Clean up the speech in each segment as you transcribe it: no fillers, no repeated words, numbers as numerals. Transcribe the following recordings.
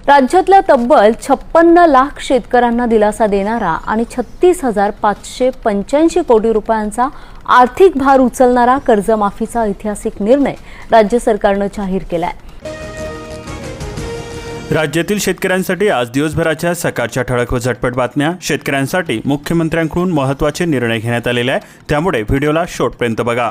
राज्यातल्या तब्बल 56 लाख शेतकऱ्यांना दिलासा देणारा आणि 36,585 कोटी रुपयांचा आर्थिक भार उचलणारा कर्जमाफीचा ऐतिहासिक निर्णय राज्य सरकारने जाहीर केलाय। राज्यातील शेतकऱ्यांसाठी आज दिवसभराच्या सकाळच्या ठळक व झटपट बातम्या। शेतकऱ्यांसाठी मुख्यमंत्र्यांकडून महत्त्वाचे निर्णय घेण्यात आलेले आहे, त्यामुळे व्हिडिओला शेवटपर्यंत बघा।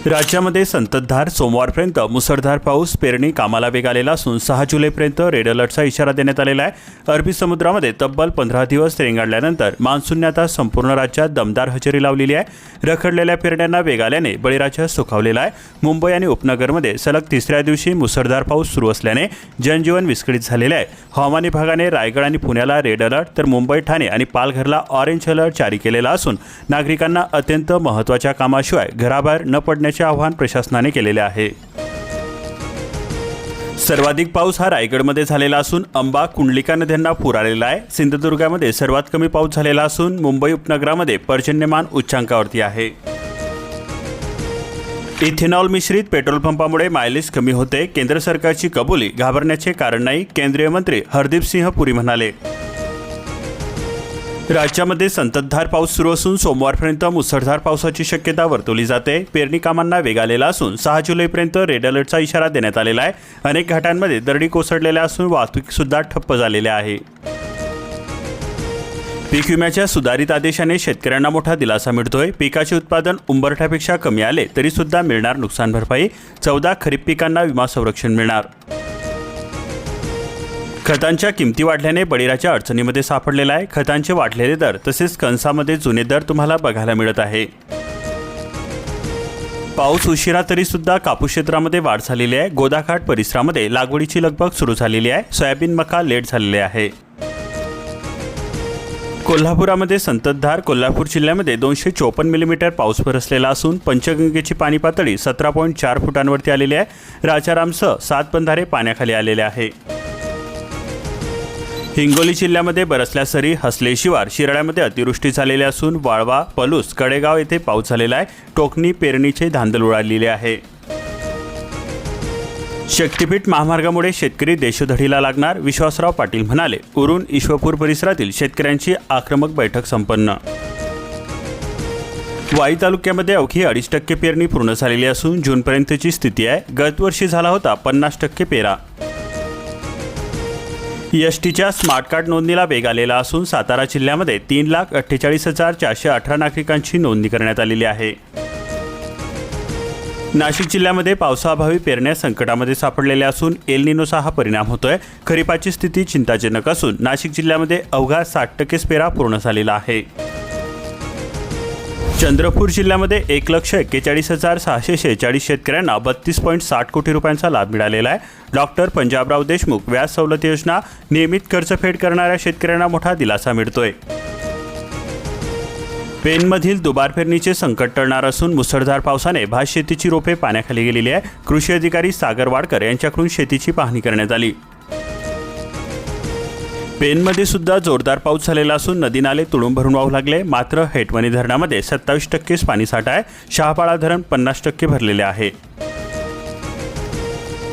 राज्यामध्ये संततधार सोमवारपर्यंत मुसळधार पाऊस, पेरणी कामाला वेग आलेला असून 6 जुलैपर्यंत रेड अलर्टचा इशारा देण्यात आलेला आहे। अरबी समुद्रामध्ये तब्बल 15 दिवस रेंगाळल्यानंतर मान्सूनने आता संपूर्ण राज्यात दमदार हजेरी लावलेली आहे। रखडलेल्या पेरण्यांना वेग आल्याने बळीराजा सुखावलेला आहे। मुंबई आणि उपनगरमध्ये सलग तिसऱ्या दिवशी मुसळधार पाऊस सुरू असल्याने जनजीवन विस्कळीत झालेले आहे। हवामान विभागाने रायगड आणि पुण्याला रेड अलर्ट तर मुंबई, ठाणे आणि पालघरला ऑरेंज अलर्ट जारी केलेला असून नागरिकांना अत्यंत महत्त्वाच्या कामाशिवाय घराबाहेर न पडण्याचे आवाहन प्रशासनाने केलेले आहे। सर्वाधिक पाऊस हा रायगडमध्ये झालेला असून अंबा, कुंडलिका नद्यांना पूर आलेला आहे। सिंधुदुर्गामध्ये सर्वात कमी पाऊस झालेला असून मुंबई उपनगरामध्ये पर्जन्यमान उच्चांकावरती आहे। इथेनॉल मिश्रित पेट्रोल पंपामुळे मायलेज कमी होते, केंद्र सरकारची कबुली, घाबरण्याचे कारण नाही, केंद्रीय मंत्री हरदीप सिंह पुरी म्हणाले। राज्यामध्ये संततधार पाऊस सुरू असून सोमवारपर्यंत मुसळधार पावसाची शक्यता वर्तवली जाते। पेरणी कामांना वेग आलेला असून 6 जुलैपर्यंत रेड अलर्टचा इशारा देण्यात आलेला आहे। अनेक घाटांमध्ये दरडी कोसळलेल्या असून वाहतूक सुद्धा ठप्प झालेल्या आहे। पीक विम्याच्या सुधारित आदेशाने शेतकऱ्यांना मोठा दिलासा मिळतोय। पिकाचे उत्पादन उंबरठ्यापेक्षा कमी आले तरी सुद्धा मिळणार नुकसान भरपाई। 14 खरीप पिकांना विमा संरक्षण मिळणार। खतांच्या किमती वाढल्याने बळीराजा अडचणीमध्ये सापडलेला आहे। खतांचे वाढलेले दर तसेच कणसामध्ये जुने दर तुम्हाला बघायला मिळत आहे। पाऊस उशिरा तरी सुद्धा कापूस क्षेत्रामध्ये वाढ झालेली आहे। गोदाघाट परिसरामध्ये लागवडीची लगबग सुरू झालेली आहे। सोयाबीन, मका लेट झालेले आहे। कोल्हापुरामध्ये संततधार, कोल्हापूर जिल्ह्यामध्ये 254 मिलीमीटर पाऊस बरसलेला असून पंचगंगेची पाणी पातळी 17.4 फुटांवरती आलेली आहे। राजारामसह 7 बंधारे पाण्याखाली आलेले आहे। हिंगोली जिल्ह्यामध्ये बरसल्या सरी, हसले शिवार, शिराळ्यामध्ये अतिवृष्टी झालेली असून वाळवा, पलूस, कडेगाव येथे पाऊस झालेला आहे। टोकणी, पेरणीचे धांदल उडालेले आहे। शक्तीपीठ महामार्गामुळे शेतकरी देशोधडीला लागणार, विश्वासराव पाटील म्हणाले। उरून, ईश्वरपूर परिसरातील शेतकऱ्यांची आक्रमक बैठक संपन्न। वाई तालुक्यामध्ये अवघी 2.5% पेरणी पूर्ण झालेली असून जूनपर्यंतची स्थिती आहे। गत वर्षी झाला होता 50% पेरा। एसटीच्या स्मार्ट कार्ड नोंदणीला वेग आलेला असून सातारा जिल्ह्यामध्ये 3,48,418 नागरिकांची नोंदणी करण्यात आलेली आहे। नाशिक जिल्ह्यामध्ये पावसाअभावी पेरण्या संकटामध्ये सापडलेल्या असून एल निनोचा हा परिणाम होतोय। खरीपाची स्थिती चिंताजनक असून नाशिक जिल्ह्यामध्ये अवघा 60% पेरा पूर्ण झालेला आहे। चंद्रपूर जिल्ह्यामध्ये 1,41,646 शेतकऱ्यांना 32.60 कोटी रुपयांचा लाभ मिळालेला आहे। डॉक्टर पंजाबराव देशमुख व्याज सवलत योजना, नियमित कर्जफेड करणाऱ्या शेतकऱ्यांना मोठा दिलासा मिळतोय। पेनमधील दुबार पेरणीचे संकट टळणार असून मुसळधार पावसाने भात शेतीची रोपे पाण्याखाली गेलेली आहे। कृषी अधिकारी सागर वाडकर यांच्याकडून शेतीची पाहणी करण्यात आली। पेनमध्ये सुद्धा जोरदार पाऊस झालेला असून नदी नाले तुडूंब भरून वाहू लागले। मात्र हेटवणी धरणामध्ये 27% पाणीसाठा आहे। शहापाळा धरण 50% भरलेले आहे।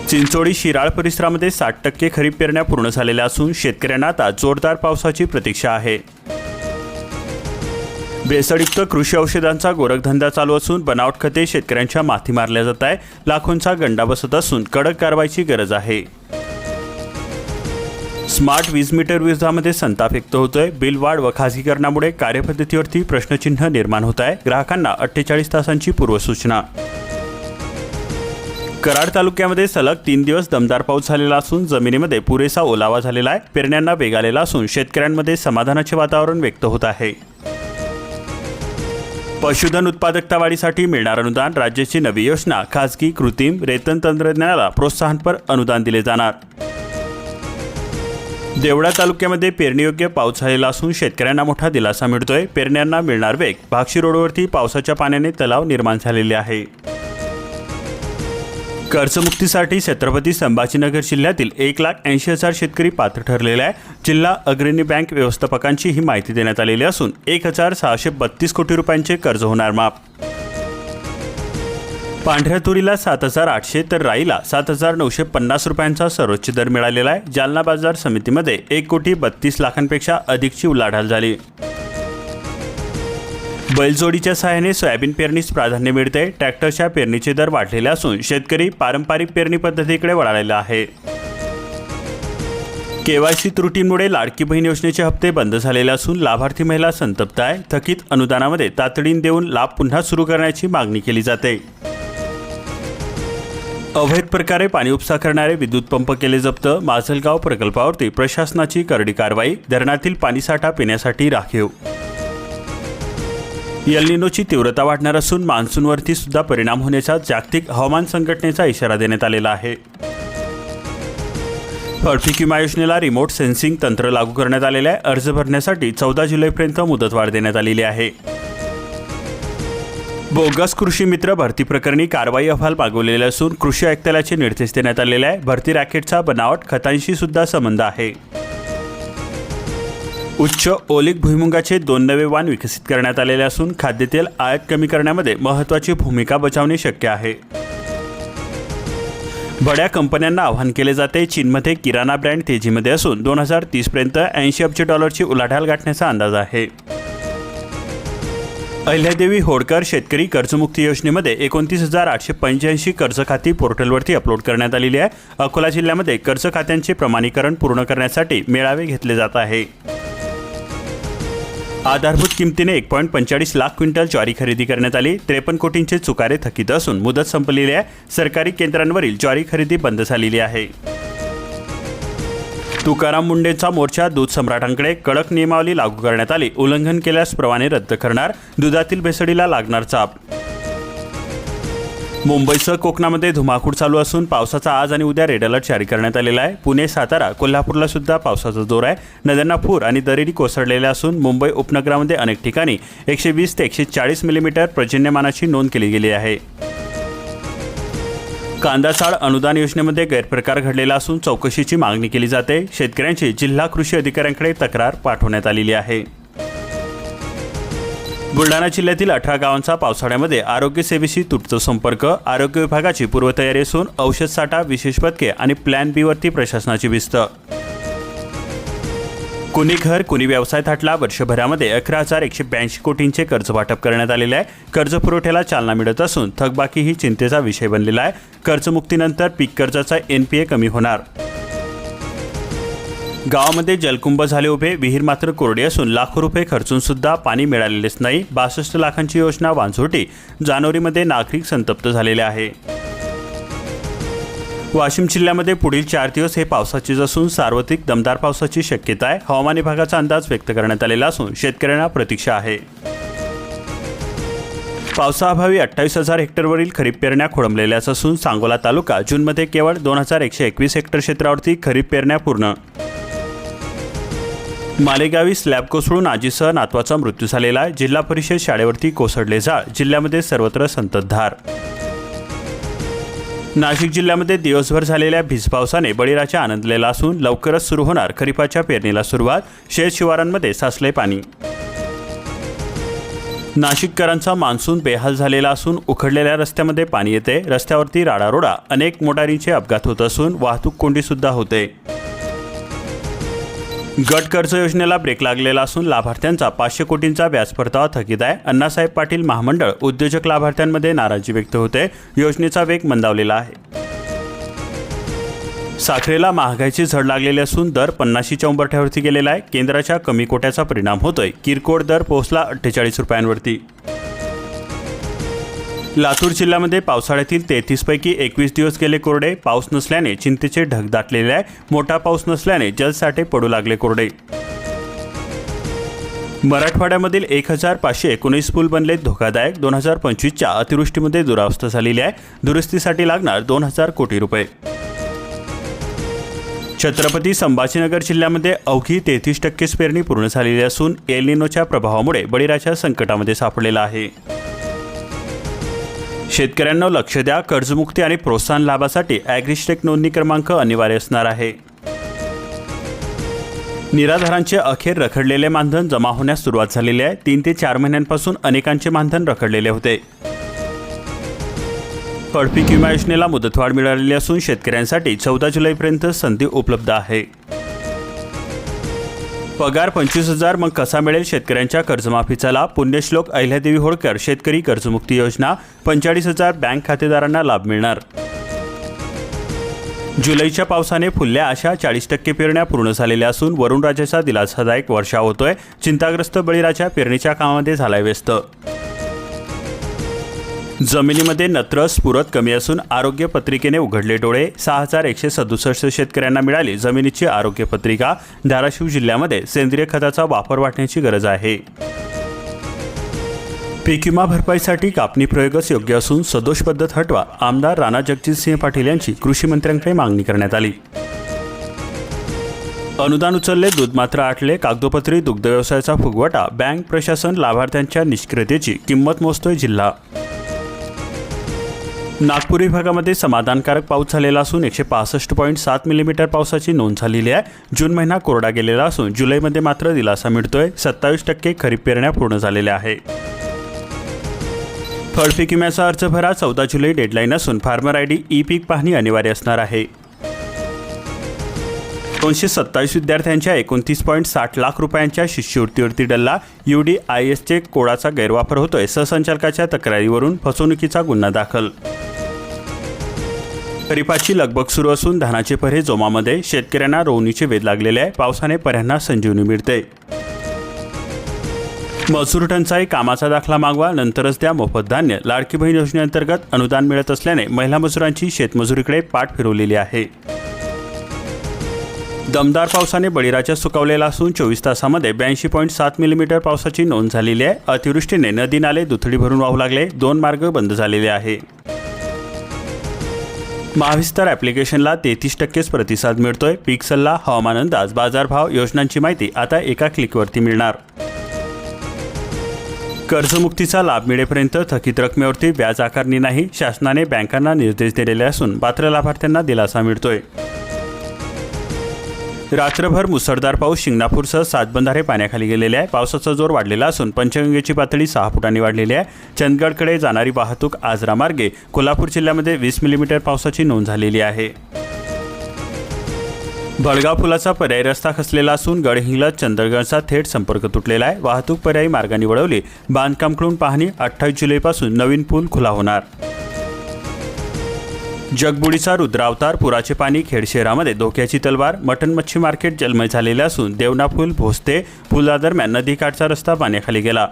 चिंचोडी, शिराळ परिसरामध्ये 60% खरीप पेरण्या पूर्ण झालेल्या असून शेतकऱ्यांना आता जोरदार पावसाची प्रतीक्षा आहे। भेसळयुक्त कृषी औषधांचा गोरखधंदा चालू असून बनावट खते शेतकऱ्यांच्या माथी मारल्या जात आहे। लाखोंचा गंडा बसत असून कडक कारवाईची गरज आहे। स्मार्ट वीज मीटर विरोधामध्ये संताप व्यक्त होतोय। बिल वाढ व खाजगीकरणामुळे कार्यपद्धतीवरती प्रश्नचिन्ह निर्माण होत आहे। ग्राहकांना 48 तासांची पूर्वसूचना। कराड तालुक्यामध्ये सलग 3 दिवस दमदार पाऊस झालेला असून जमिनीमध्ये पुरेसा ओलावा झालेला आहे। पेरण्यांना वेग आलेला असून शेतकऱ्यांमध्ये समाधानाचे वातावरण व्यक्त होत आहे। पशुधन उत्पादकता वाढीसाठी मिळणार अनुदान, राज्याची नवी योजना। खासगी, कृत्रिम, रेतन तंत्रज्ञानाला प्रोत्साहनपर अनुदान दिले जाणार। देवळा तालुक्यामध्ये पेरणीयोग्य पाऊस झालेला असून शेतकऱ्यांना मोठा दिलासा मिळतोय। पेरण्यांना मिळणार वेग। भाक्षी रोडवरती पावसाच्या पाण्याने तलाव निर्माण झालेले आहे। कर्जमुक्तीसाठी छत्रपती संभाजीनगर जिल्ह्यातील 1,80,000 शेतकरी पात्र ठरलेले आहे। जिल्हा अग्रणी बँक व्यवस्थापकांची ही माहिती देण्यात आलेली असून 1,632 कोटी रुपयांचे कर्ज होणार माफ। पांढऱ्या तुरीला 7,800 तर राईला 7,950 रुपयांचा सर्वोच्च दर मिळालेला आहे. जालना बाजार समितीमध्ये 1,32,00,000पेक्षा अधिकची उलाढाल झाली. बैलजोडीच्या सहाय्याने सोयाबीन पेरणीस प्राधान्य मिळते. ट्रॅक्टरच्या पेरणीचे दर वाढलेले असून शेतकरी पारंपरिक पेरणी पद्धतीकडे वळालेला आहे. KYC त्रुटींमुळे लाडकी बहीण योजनेचे हप्ते बंद झालेले असून लाभार्थी महिला संतप्त आहे. थकीत अनुदानामध्ये तातडीने देऊन लाभ पुन्हा सुरू करण्याची मागणी केली जाते. अवैध प्रकारे पाणी उपसा करणारे विद्युत पंप केले जप्त. माजलगाव प्रकल्पावरती प्रशासनाची करडी कारवाई. धरणातील पाणीसाठा पिण्यासाठी राखीव. एल निनोची तीव्रता वाढणार असून मान्सूनवरती सुद्धा परिणाम होण्याचा जागतिक हवामान संघटनेचा इशारा देण्यात आलेला आहे. पीक विमा योजनेला रिमोट सेन्सिंग तंत्र लागू करण्यात आलेले आहे. अर्ज भरण्यासाठी 14 जुलैपर्यंत मुदतवाढ देण्यात आलेली आहे. बोगस कृषी मित्र भरती प्रकरणी कारवाई अहवाल मागवलेले असून कृषी आयुक्तालयाचे निर्देश देण्यात आलेले आहे. भरती रॅकेटचा बनावट खतांशी सुद्धा संबंध आहे. उच्च ओलिक भुईमुगाचे 2 नवे वाण विकसित करण्यात आलेले असून खाद्यतेल आयात कमी करण्यामध्ये महत्त्वाची भूमिका बजावणे शक्य आहे. बड्या कंपन्यांना आवाहन केले जाते. चीनमध्ये किराणा ब्रँड तेजीमध्ये असून 2030पर्यंत $80 अब्ज उलाढाल गाठण्याचा अंदाज आहे. अहिल्यादेवी होडकर शेतकरी कर्जमुक्ती योजनेमध्ये 29,885 कर्ज खाती पोर्टलवरती अपलोड करण्यात आलेली आहे. अकोला जिल्ह्यामध्ये कर्ज खात्यांचे प्रमाणीकरण पूर्ण करण्यासाठी मेळावे घेतले जात आहे. आधारभूत किमतीने 1.45 लाख क्विंटल ज्वारी खरेदी करण्यात आली. 53 कोटींचे चुकारे थकीत असून मुदत संपलेली आहे. सरकारी केंद्रांवरील ज्वारी खरेदी बंद झालेली आहे. तुकाराम मुंडेंचा मोर्चा दूध सम्राटांकडे. कडक नियमावली लागू करण्यात आली. उल्लंघन केल्यास परवाने रद्द करणार. दुधातील भेसळीला लागणार चाप. मुंबईसह कोकणामध्ये धुमाकूळ चालू असून पावसाचा आज आणि उद्या रेड अलर्ट जारी करण्यात आलेला आहे. पुणे, सातारा, कोल्हापूरला सुद्धा पावसाचा जोर आहे. नद्यांना पूर आणि दरेडी कोसळलेल्या असून मुंबई उपनगरामध्ये अनेक ठिकाणी 120 ते 140 मिलीमीटर पर्जन्यमानाची नोंद केली गेली आहे. कांदा साळ अनुदान योजनेमध्ये गैरप्रकार घडलेला असून चौकशीची मागणी केली जाते. शेतकऱ्यांची जिल्हा कृषी अधिकाऱ्यांकडे तक्रार पाठवण्यात आलेली आहे. बुलढाणा जिल्ह्यातील 18 गावांचा पावसाळ्यामध्ये आरोग्य सेवेशी तुटतो संपर्क. आरोग्य विभागाची पूर्वतयारी असून औषध साठा, विशेष पथके आणि प्लॅन बी वरती प्रशासनाची भिस्त. कुणी घर कुणी व्यवसाय थाटला. वर्षभरामध्ये 11,182 कोटींचे कर्ज वाटप करण्यात आलेले आहे. कर्ज पुरवठ्याला चालना मिळत असून थकबाकी ही चिंतेचा विषय बनलेला आहे. कर्जमुक्तीनंतर पीक कर्जाचा NPA कमी होणार. गावामध्ये जलकुंभ झाले उभे. विहीर मात्र कोरडी असून लाखो रुपये खर्चून सुद्धा पाणी मिळालेलेच नाही. 62 लाखांची योजना वांझोटी. जानेवारीमध्ये नागरिक संतप्त झालेले आहे. वाशिम जिल्ह्यामध्ये पुढील 4 दिवस हे पावसाचीच असून सार्वत्रिक दमदार पावसाची शक्यता आहे. हवामान विभागाचा अंदाज व्यक्त करण्यात आलेला असून शेतकऱ्यांना प्रतीक्षा आहे. पावसाअभावी 28,000 हेक्टरवरील खरीप पेरण्या खोळंबलेल्याच असून सांगोला तालुका जूनमध्ये केवळ 2,121 हेक्टर क्षेत्रावरती खरीप पेरण्या पूर्ण. मालेगावी स्लॅब कोसळून आजीसह नातवाचा मृत्यू झालेला आहे. जिल्हा परिषद शाळेवरती कोसळले जाळ. जिल्ह्यामध्ये सर्वत्र संततधार. नाशिक जिल्ह्यामध्ये दिवसभर झालेल्या भिजपावसाने बळीराजा आनंदलेला असून लवकरच सुरू होणार खरीपाच्या पेरणीला सुरुवात. शेत शिवारांमध्ये साचले पाणी. नाशिककरांचा मान्सून बेहाल झालेला असून उखडलेल्या रस्त्यामध्ये पाणी येते. रस्त्यावरती राडारोडा. अनेक मोटारींचे अपघात होत असून वाहतूक कोंडी सुद्धा होते. गट कर्ज योजनेला ब्रेक लागलेला असून लाभार्थ्यांचा 500 कोटींचा व्याज परतावा थकीत आहे. अण्णासाहेब पाटील महामंडळ उद्योजक लाभार्थ्यांमध्ये नाराजी व्यक्त होते. योजनेचा वेग मंदावलेला आहे. साखरेला महागाईची झड लागलेली असून दर 50च्या उंबरठ्यावरती गेलेला आहे. केंद्राच्या कमी कोट्याचा परिणाम होतोय. किरकोळ दर पोहोचला 48 रुपयांवरती. लातूर जिल्ह्यामध्ये पावसाळ्यातील 33 पैकी 21 दिवस गेले कोरडे. पाऊस नसल्याने चिंतेचे ढग दाटलेले आहे. मोठा पाऊस नसल्याने जलसाठे पडू लागले कोरडे. मराठवाड्यामधील 1,519 पूल बनले धोकादायक. 2025च्या अतिवृष्टीमध्ये दुरावस्था झालेली आहे. दुरुस्तीसाठी लागणार 2,000 कोटी रुपये. छत्रपती संभाजीनगर जिल्ह्यामध्ये अवघी 33% पेरणी पूर्ण झालेली असून एल निनोच्या प्रभावामुळे बळीराजा संकटामध्ये सापडलेला आहे. शेतकऱ्यांना लक्ष द्या. कर्जमुक्ती आणि प्रोत्साहन लाभासाठी ॲग्रिस्टेक नोंदणी क्रमांक अनिवार्य असणार आहे. निराधारांचे अखेर रखडलेले मानधन जमा होण्यास सुरुवात झालेली आहे. 3 ते 4 महिन्यांपासून अनेकांचे मानधन रखडलेले होते. फळपीक विमा योजनेला मुदतवाढ मिळालेली असून शेतकऱ्यांसाठी 14 जुलैपर्यंत संधी उपलब्ध आहे. पगार 25,000 मग कसा मिळेल शेतकऱ्यांच्या कर्जमाफीचा लाभ? पुण्यश्लोक अहिल्यादेवी होळकर शेतकरी कर्जमुक्ती योजना 45,000 बँक खातेदारांना लाभ मिळणार. जुलैच्या पावसाने फुलल्या अशा 40% पेरण्या पूर्ण झालेल्या असून वरुणराजाचा दिलासादायक वर्षाव होतोय. चिंताग्रस्त बळीराजा पेरणीच्या कामामध्ये झालाय व्यस्त. जमिनीमध्ये नत्र स्फुरत कमी असून आरोग्य पत्रिकेने उघडले डोळे. 6,167 शेतकऱ्यांना मिळाली जमिनीची आरोग्य पत्रिका. धाराशिव जिल्ह्यामध्ये सेंद्रिय खताचा वापर वाढण्याची गरज आहे. पीक विमा भरपाईसाठी कापणी प्रयोगच योग्य असून सदोष पद्धत हटवा. आमदार राणा जगजितसिंह पाटील यांची कृषी मंत्र्यांकडे मागणी करण्यात आली. अनुदान उचलले, दूध मात्र आटले. कागदोपत्री दुग्ध व्यवसायाचा फुगवटा. बँक प्रशासन लाभार्थ्यांच्या निष्क्रियतेची किंमत मोजतोय जिल्हा. नागपूर विभागामध्ये समाधानकारक पाऊस झालेला असून 165.7 मिलीमीटर पावसाची नोंद झालेली आहे. जून महिना कोरडा गेलेला असून जुलैमध्ये मात्र दिलासा मिळतोय. 27% खरीप पेरण्या पूर्ण झालेल्या आहे. फळपीक विम्याचा अर्ज भरा. 14 जुलै डेडलाईन असून फार्मर आयडी ई पीक पाहणी अनिवार्य असणार आहे. 227 विद्यार्थ्यांच्या 29.60 लाख रुपयांच्या शिष्यवृत्तीवरती डल्ला. UDISचे कोडाचा गैरवापर होतोय. सहसंचालकाच्या तक्रारीवरून फसवणुकीचा गुन्हा दाखल. खरीपाची लगबग सुरू असून धानाचे पर्हे जोमामध्ये. शेतकऱ्यांना रोवणीचे वेध लागलेले आहे. पावसाने पर्ह्यांना संजीवनी मिळते. मजूर टंचाई, कामाचा दाखला मागवा नंतरच द्या मोफत धान्य. लाडकी बहीण योजनेअंतर्गत अनुदान मिळत असल्याने महिला मजुरांची शेतमजुरीकडे पाठ फिरवलेली आहे. दमदार पावसाने बळीराजा सुकावलेला असून 24 तासामध्ये 82.7 मिलीमीटर पावसाची नोंद झालेली आहे. अतिवृष्टीने नदी नाले दुथडी भरून वाहू लागले. 2 मार्ग बंद झालेले आहे. महाविस्तार ॲप्लिकेशनला 33% प्रतिसाद मिळतोय. पीक सल्ला, हवामान अंदाज, बाजारभाव, योजनांची माहिती आता एका क्लिकवरती मिळणार. कर्जमुक्तीचा लाभ मिळेपर्यंत थकीत रकमेवरती व्याज आकारणी नाही. शासनाने बँकांना निर्देश दिलेले असून पात्र लाभार्थ्यांना दिलासा मिळतोय. रात्रभर मुसळधार पाऊस. शिंगणापूरसह 7 बंधारे पाण्याखाली गेलेले आहे. पावसाचा जोर वाढलेला असून पंचगंगेची पातळी 6 फुटांनी वाढलेली आहे. चंदगडकडे जाणारी वाहतूक आजरा मार्गे. कोल्हापूर जिल्ह्यामध्ये 20 मिलीमीटर पावसाची नोंद झालेली आहे. भडगाव पुलाचा पर्यायी रस्ता खचलेला असून गडहिंग्लज चंदगडचा थेट संपर्क तुटलेला आहे. वाहतूक पर्यायी मार्गाने वळवली. बांधकामकडून पाहणी. 28 जुलैपासून नवीन पूल खुला होणार. जगबुडीचा रुद्रावतार. पुराचे पाणी. खेड शहरामध्ये धोक्याची तलवार. मटण मच्छी मार्केट जलमय झालेले असून देवना पूल, भोसते पुलादरम्यान नदीकाठचा रस्ता पाण्याखाली गेला.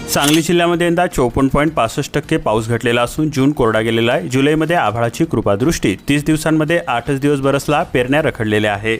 सांगली जिल्ह्यामध्ये यंदा 54.65% पाऊस घटलेला असून जून कोरडा गेलेला आहे. जुलैमध्ये आभाळाची कृपादृष्टी. 30 दिवसांमध्ये 8च दिवस बरसला. पेरण्या रखडलेल्या आहे.